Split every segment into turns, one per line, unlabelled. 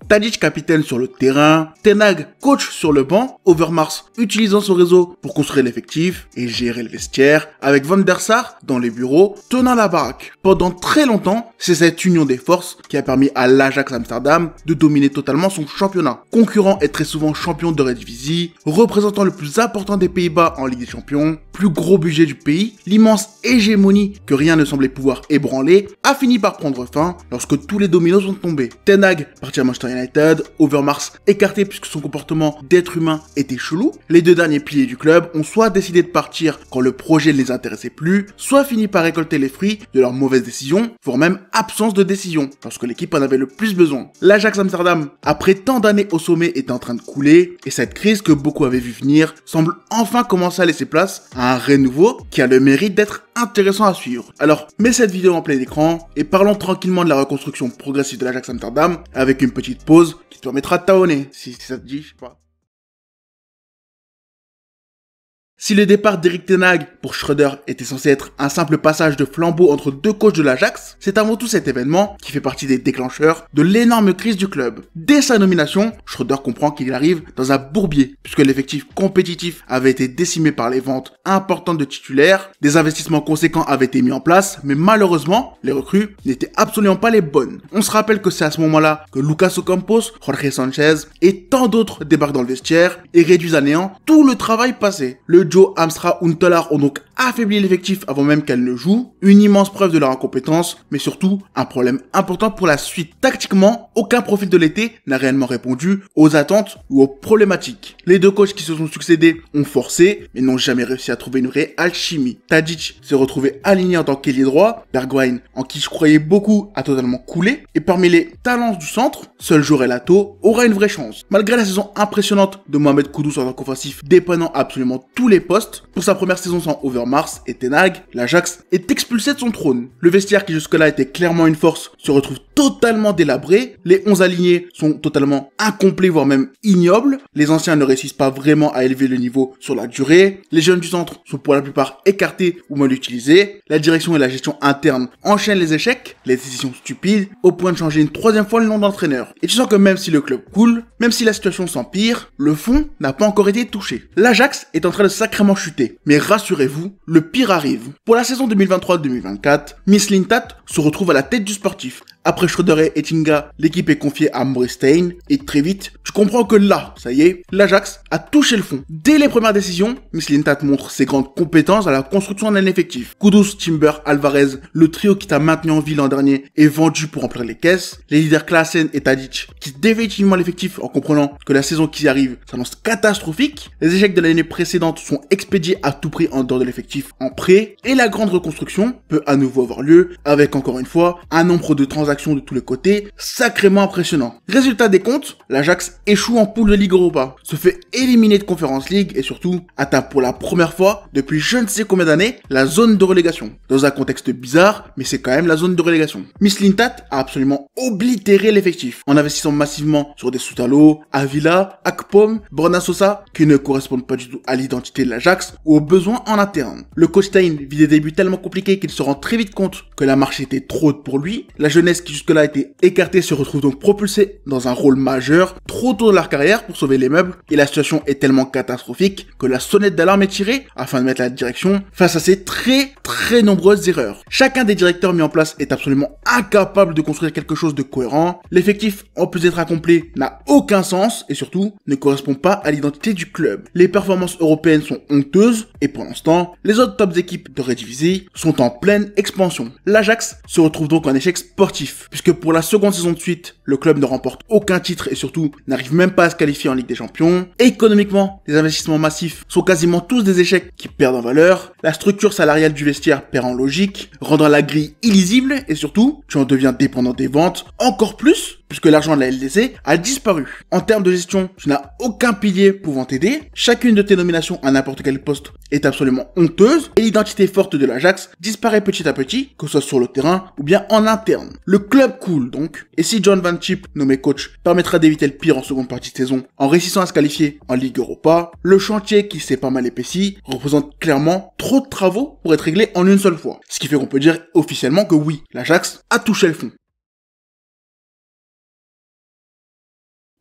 Tadic capitaine sur le terrain, Ten Hag coach sur le banc, Overmars utilisant son réseau pour construire l'effectif et gérer le vestiaire, avec Van der Sar dans les bureaux, tenant la baraque. Pendant très longtemps, c'est cette union des forces qui a permis à l'Ajax Amsterdam de dominer totalement son championnat. Concurrent et très souvent champion de Eredivisie, représentant le plus important des Pays-Bas en Ligue des Champions, plus gros budget du pays, l'immense hégémonie que rien ne semblait pouvoir ébranler, a fini par prendre fin lorsque tous les dominos sont tombés. Ten Hag parti à Manchester United, Overmars écarté puisque son comportement d'être humain était chelou. Les deux derniers piliers du club ont soit décidé de partir quand le projet ne les intéressait plus, soit fini par récolter les fruits de leurs mauvaises décisions, voire même absence de décision, lorsque l'équipe en avait le plus besoin. L'Ajax Amsterdam, après tant d'années au sommet, est en train de couler, et cette crise que beaucoup avaient vu venir semble enfin commencer à laisser place à un renouveau qui a le mérite d'être intéressant à suivre. Alors, mets cette vidéo en plein écran et parlons tranquillement de la reconstruction progressive de l'Ajax Amsterdam avec une petite pause qui te permettra de taonner, si ça te dit, je sais pas. Si le départ d'Erik ten Hag pour Schreuder était censé être un simple passage de flambeau entre deux coachs de l'Ajax, c'est avant tout cet événement qui fait partie des déclencheurs de l'énorme crise du club. Dès sa nomination, Schreuder comprend qu'il arrive dans un bourbier, puisque l'effectif compétitif avait été décimé par les ventes importantes de titulaires, des investissements conséquents avaient été mis en place, mais malheureusement, les recrues n'étaient absolument pas les bonnes. On se rappelle que c'est à ce moment-là que Lucas Ocampos, Jorge Sanchez et tant d'autres débarquent dans le vestiaire et réduisent à néant tout le travail passé. Le Joe Amstra Huntelaar ont donc affaibli l'effectif avant même qu'elle ne joue, une immense preuve de leur incompétence, mais surtout un problème important pour la suite. Tactiquement, aucun profil de l'été n'a réellement répondu aux attentes ou aux problématiques. Les deux coachs qui se sont succédés ont forcé, mais n'ont jamais réussi à trouver une vraie alchimie. Tadic s'est retrouvé aligné en tant qu'ailier droit, Bergwijn, en qui je croyais beaucoup, a totalement coulé, et parmi les talents du centre, seul Jorel Ato aura une vraie chance. Malgré la saison impressionnante de Mohamed Kudus en tant qu'offensif, dépannant absolument tous les postes, pour sa première saison sans Overmars et Ten Hag, l'Ajax est expulsé de son trône. Le vestiaire qui jusque-là était clairement une force se retrouve totalement délabré, les 11 alignés sont totalement incomplets voire même ignobles, les anciens ne réussissent pas vraiment à élever le niveau sur la durée, les jeunes du centre sont pour la plupart écartés ou mal utilisés, la direction et la gestion interne enchaînent les échecs, les décisions stupides, au point de changer une troisième fois le nom d'entraîneur. Et tu sens que même si le club coule, même si la situation s'empire, le fond n'a pas encore été touché. L'Ajax est en train de sacrément chuter, mais rassurez-vous, le pire arrive. Pour la saison 2023-2024, Mislintat se retrouve à la tête du sportif. Après Schreuder et Ettinga, l'équipe est confiée à Maurice Stein, et très vite, tu comprends que là, ça y est, l'Ajax a touché le fond. Dès les premières décisions, Mislintat montre ses grandes compétences à la construction d'un effectif. Kudus, Timber, Alvarez, le trio qui t'a maintenu en vie l'an dernier, est vendu pour remplir les caisses. Les leaders Klaassen et Tadic quittent définitivement l'effectif en comprenant que la saison qui arrive s'annonce catastrophique. Les échecs de l'année précédente sont expédiés à tout prix en dehors de l'effectif en prêt, et la grande reconstruction peut à nouveau avoir lieu, avec encore une fois, un nombre de transactions de tous les côtés, sacrément impressionnant. Résultat des comptes, l'Ajax échoue en poule de Ligue Europa, se fait éliminer de Conference League et surtout atteint pour la première fois depuis je ne sais combien d'années la zone de relégation. Dans un contexte bizarre, mais c'est quand même la zone de relégation. Mislintat a absolument oblitéré l'effectif en investissant massivement sur des Soutalo, Avila, Akpom, Borna Sosa qui ne correspondent pas du tout à l'identité de l'Ajax ou aux besoins en interne. Le coach Stein vit des débuts tellement compliqués qu'il se rend très vite compte que la marche était trop haute pour lui. La jeunesse qui jusque-là était écartée se retrouve donc propulsée dans un rôle majeur trop tôt dans leur carrière pour sauver les meubles, et la situation est tellement catastrophique que la sonnette d'alarme est tirée afin de mettre la direction face à ces très nombreuses erreurs. Chacun des directeurs mis en place est absolument incapable de construire quelque chose de cohérent, l'effectif en plus d'être incomplet n'a aucun sens et surtout ne correspond pas à l'identité du club. Les performances européennes sont honteuses et pour l'instant, les autres tops équipes de Eredivisie sont en pleine expansion. L'Ajax se retrouve donc en échec sportif, puisque pour la seconde saison de suite, le club ne remporte aucun titre et surtout n'arrive même pas à se qualifier en Ligue des Champions. Économiquement, les investissements massifs sont quasiment tous des échecs qui perdent en valeur, la structure salariale du vestiaire perd en logique, rendant la grille illisible et surtout, tu en deviens dépendant des ventes encore plus, puisque l'argent de la LDC a disparu. En termes de gestion, tu n'as aucun pilier pouvant t'aider, chacune de tes nominations à n'importe quel poste est absolument honteuse, et l'identité forte de l'Ajax disparaît petit à petit, que ce soit sur le terrain ou bien en interne. Le club coule donc, et si John Van Chip, nommé coach, permettra d'éviter le pire en seconde partie de saison en réussissant à se qualifier en Ligue Europa, le chantier qui s'est pas mal épaissi représente clairement trop de travaux pour être réglé en une seule fois. Ce qui fait qu'on peut dire officiellement que oui, l'Ajax a touché le fond.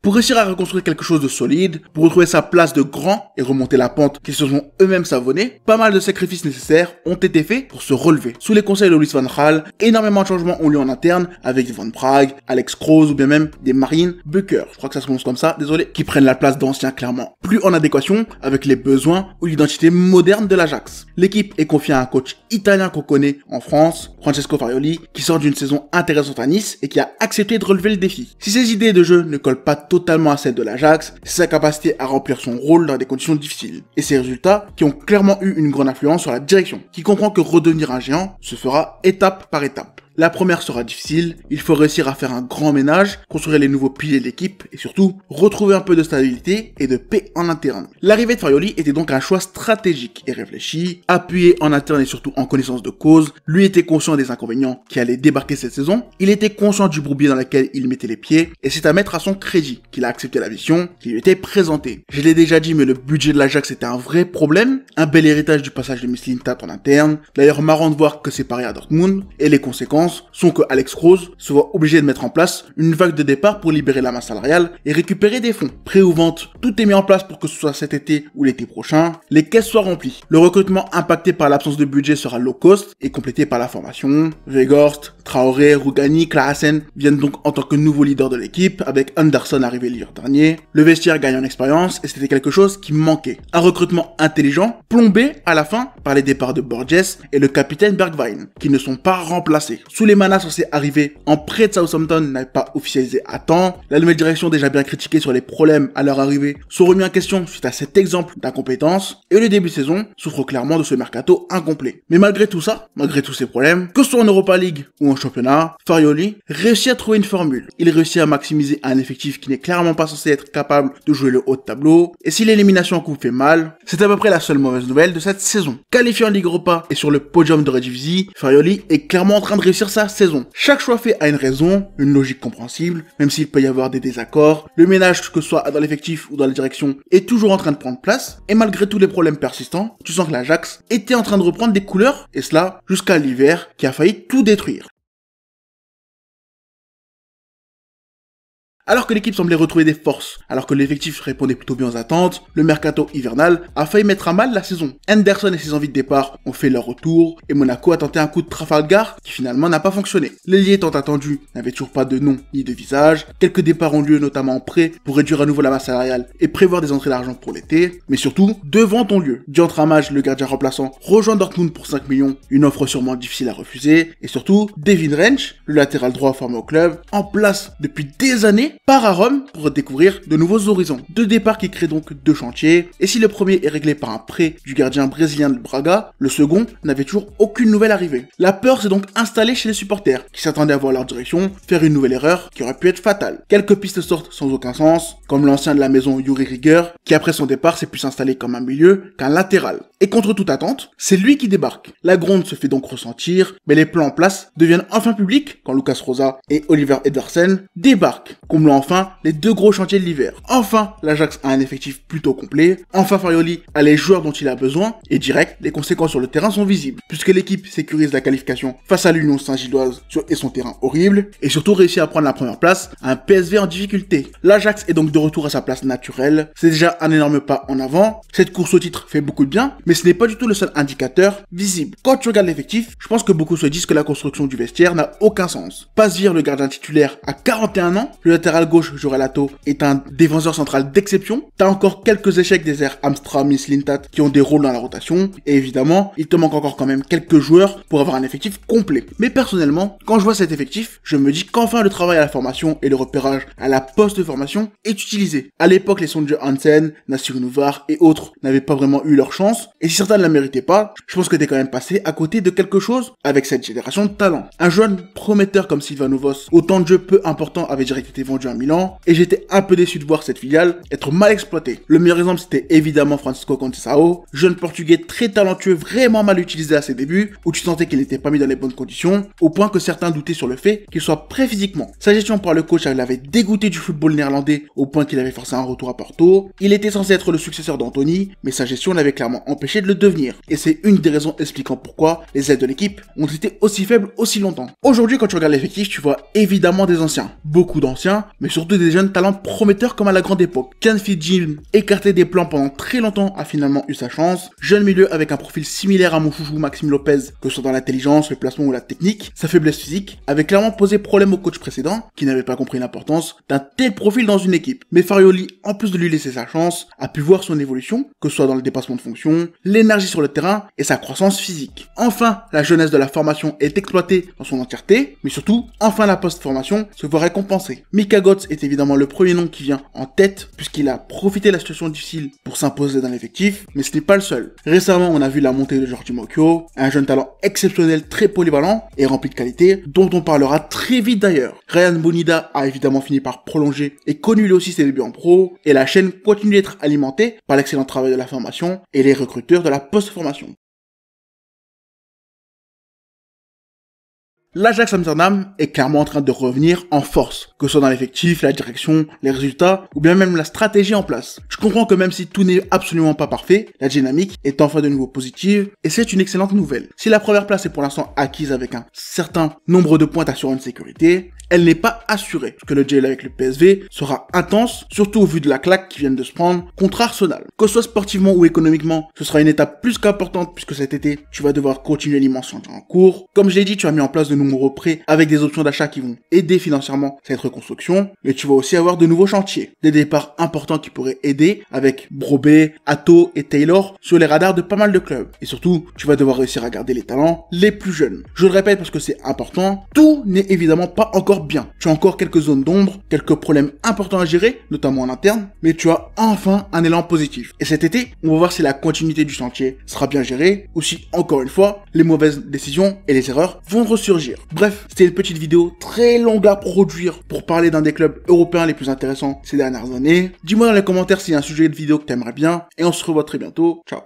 Pour réussir à reconstruire quelque chose de solide, pour retrouver sa place de grand et remonter la pente qu'ils se sont eux-mêmes savonnés, pas mal de sacrifices nécessaires ont été faits pour se relever. Sous les conseils de Louis van Gaal, énormément de changements ont lieu en interne avec Van Praag, Alex Kroos ou bien même des Marine Bucker, je crois que ça se prononce comme ça, désolé, qui prennent la place d'anciens clairement plus en adéquation avec les besoins ou l'identité moderne de l'Ajax. L'équipe est confiée à un coach italien qu'on connaît en France, Francesco Farioli, qui sort d'une saison intéressante à Nice et qui a accepté de relever le défi. Si ses idées de jeu ne collent pas totalement à celle de l'Ajax, c'est sa capacité à remplir son rôle dans des conditions difficiles. Et ses résultats qui ont clairement eu une grande influence sur la direction, qui comprend que redevenir un géant se fera étape par étape. La première sera difficile, il faut réussir à faire un grand ménage, construire les nouveaux piliers de l'équipe et surtout retrouver un peu de stabilité et de paix en interne. L'arrivée de Farioli était donc un choix stratégique et réfléchi, appuyé en interne et surtout en connaissance de cause. Lui était conscient des inconvénients qui allaient débarquer cette saison, il était conscient du bourbier dans lequel il mettait les pieds et c'est à mettre à son crédit qu'il a accepté la mission qui lui était présentée. Je l'ai déjà dit mais le budget de l'Ajax était un vrai problème, un bel héritage du passage de Mislintat en interne, d'ailleurs marrant de voir que c'est pareil à Dortmund et les conséquences sont que Alex Kroos se voit obligé de mettre en place une vague de départ pour libérer la masse salariale et récupérer des fonds. Prêt ou vente, tout est mis en place pour que ce soit cet été ou l'été prochain, les caisses soient remplies. Le recrutement impacté par l'absence de budget sera low cost et complété par la formation. Weghorst, Traoré, Rougani, Klaassen viennent donc en tant que nouveaux leaders de l'équipe, avec Anderson arrivé l'hiver dernier. Le vestiaire gagne en expérience et c'était quelque chose qui manquait. Un recrutement intelligent, plombé à la fin par les départs de Borges et le capitaine Bergwijn, qui ne sont pas remplacés. Souleymana censé arriver en prêt de Southampton n'a pas officialisé à temps. La nouvelle direction déjà bien critiquée sur les problèmes à leur arrivée sont remis en question suite à cet exemple d'incompétence et le début de saison souffre clairement de ce mercato incomplet. Mais malgré tout ça, malgré tous ces problèmes, que ce soit en Europa League ou en championnat, Farioli réussit à trouver une formule. Il réussit à maximiser un effectif qui n'est clairement pas censé être capable de jouer le haut de tableau et si l'élimination en coupe fait mal, c'est à peu près la seule mauvaise nouvelle de cette saison. Qualifié en Ligue Europa et sur le podium de Eredivisie, Farioli est clairement en train de réussir sa saison. Chaque choix fait a une raison, une logique compréhensible, même s'il peut y avoir des désaccords. Le ménage, que ce soit dans l'effectif ou dans la direction, est toujours en train de prendre place. Et malgré tous les problèmes persistants, tu sens que l'Ajax était en train de reprendre des couleurs, et cela jusqu'à l'hiver qui a failli tout détruire. Alors que l'équipe semblait retrouver des forces, alors que l'effectif répondait plutôt bien aux attentes, le mercato hivernal a failli mettre à mal la saison. Henderson et ses envies de départ ont fait leur retour, et Monaco a tenté un coup de Trafalgar qui finalement n'a pas fonctionné. L'ailier tant attendu n'avait toujours pas de nom ni de visage, quelques départs ont lieu notamment en prêt pour réduire à nouveau la masse salariale et prévoir des entrées d'argent pour l'été, mais surtout, deux ventes ont lieu. Diantre Amage, le gardien remplaçant, rejoint Dortmund pour 5 millions, une offre sûrement difficile à refuser, et surtout, David Rensch, le latéral droit formé au club, en place depuis des années, part à Rome pour découvrir de nouveaux horizons. Deux départs qui créent donc deux chantiers, et si le premier est réglé par un prêt du gardien brésilien de Braga, le second n'avait toujours aucune nouvelle arrivée. La peur s'est donc installée chez les supporters, qui s'attendaient à voir leur direction faire une nouvelle erreur qui aurait pu être fatale. Quelques pistes sortent sans aucun sens, comme l'ancien de la maison Yuri Rieger, qui après son départ s'est pu s'installer comme un milieu qu'un latéral. Et contre toute attente, c'est lui qui débarque. La gronde se fait donc ressentir, mais les plans en place deviennent enfin publics quand Lucas Rosa et Oliver Ederson débarquent, comblant enfin les deux gros chantiers de l'hiver. Enfin, l'Ajax a un effectif plutôt complet, enfin Farioli a les joueurs dont il a besoin, et direct, les conséquences sur le terrain sont visibles, puisque l'équipe sécurise la qualification face à l'Union Saint-Gilloise et son terrain horrible, et surtout réussit à prendre la première place à un PSV en difficulté. L'Ajax est donc de retour à sa place naturelle, c'est déjà un énorme pas en avant, cette course au titre fait beaucoup de bien, mais ce n'est pas du tout le seul indicateur visible. Quand tu regardes l'effectif, je pense que beaucoup se disent que la construction du vestiaire n'a aucun sens. Pasvir, le gardien titulaire, à 41 ans, le latéral gauche, Jorelato, est un défenseur central d'exception. T'as encore quelques échecs des airs Amstra, Mislintat qui ont des rôles dans la rotation, et évidemment, il te manque encore quand même quelques joueurs pour avoir un effectif complet. Mais personnellement, quand je vois cet effectif, je me dis qu'enfin le travail à la formation et le repérage à la post-formation est utilisé. À l'époque, les Sonja Hansen, Nassir Nouvar et autres n'avaient pas vraiment eu leur chance, et si certains ne la méritaient pas, je pense que t'es quand même passé à côté de quelque chose avec cette génération de talent. Un jeune prometteur comme Sylvanovos, au temps de jeu peu important, avait direct été vendu à Milan, et j'étais un peu déçu de voir cette filiale être mal exploitée. Le meilleur exemple c'était évidemment Francisco Conceição, jeune portugais très talentueux, vraiment mal utilisé à ses débuts, où tu sentais qu'il n'était pas mis dans les bonnes conditions, au point que certains doutaient sur le fait qu'il soit prêt physiquement. Sa gestion par le coach l'avait dégoûté du football néerlandais, au point qu'il avait forcé un retour à Porto. Il était censé être le successeur d'Anthony, mais sa gestion l'avait clairement empêché de le devenir. Et c'est une des raisons expliquant pourquoi les aides de l'équipe ont été aussi faibles aussi longtemps. Aujourd'hui, quand tu regardes l'effectif, tu vois évidemment des anciens. Beaucoup d'anciens, mais surtout des jeunes talents prometteurs comme à la grande époque. Kenfi Jim, écarté des plans pendant très longtemps, a finalement eu sa chance. Jeune milieu avec un profil similaire à mon chouchou Maxime Lopez, que ce soit dans l'intelligence, le placement ou la technique. Sa faiblesse physique avait clairement posé problème au coach précédent, qui n'avait pas compris l'importance d'un tel profil dans une équipe. Mais Farioli, en plus de lui laisser sa chance, a pu voir son évolution, que ce soit dans le dépassement de fonction, l'énergie sur le terrain et sa croissance physique. Enfin, la jeunesse de la formation est exploitée dans son entièreté, mais surtout, enfin la post-formation se voit récompensée. Mika Götze est évidemment le premier nom qui vient en tête, puisqu'il a profité de la situation difficile pour s'imposer dans l'effectif, mais ce n'est pas le seul. Récemment, on a vu la montée de Georgi Mokyo, un jeune talent exceptionnel, très polyvalent et rempli de qualité, dont on parlera très vite d'ailleurs. Ryan Bonida a évidemment fini par prolonger et connu lui aussi ses débuts en pro, et la chaîne continue d'être alimentée par l'excellent travail de la formation et les recruteurs de la post-formation. L'Ajax Amsterdam est clairement en train de revenir en force, que ce soit dans l'effectif, la direction, les résultats, ou bien même la stratégie en place. Je comprends que même si tout n'est absolument pas parfait, la dynamique est enfin de nouveau positive, et c'est une excellente nouvelle. Si la première place est pour l'instant acquise avec un certain nombre de points assurant une sécurité, elle n'est pas assurée, parce que le duel avec le PSV sera intense, surtout au vu de la claque qu'ils viennent de se prendre contre Arsenal. Que ce soit sportivement ou économiquement, ce sera une étape plus qu'importante, puisque cet été, tu vas devoir continuer l'immense chantier en cours. Comme je l'ai dit, tu as mis en place de nombreux prêts avec des options d'achat qui vont aider financièrement cette reconstruction, mais tu vas aussi avoir de nouveaux chantiers, des départs importants qui pourraient aider avec Brobé, Atto et Taylor sur les radars de pas mal de clubs. Et surtout, tu vas devoir réussir à garder les talents les plus jeunes. Je le répète parce que c'est important, tout n'est évidemment pas encore bien. Tu as encore quelques zones d'ombre, quelques problèmes importants à gérer, notamment en interne, mais tu as enfin un élan positif. Et cet été, on va voir si la continuité du chantier sera bien gérée, ou si, encore une fois, les mauvaises décisions et les erreurs vont ressurgir. Bref, c'était une petite vidéo très longue à produire pour parler d'un des clubs européens les plus intéressants ces dernières années. Dis-moi dans les commentaires s'il y a un sujet de vidéo que t'aimerais bien, et on se revoit très bientôt. Ciao.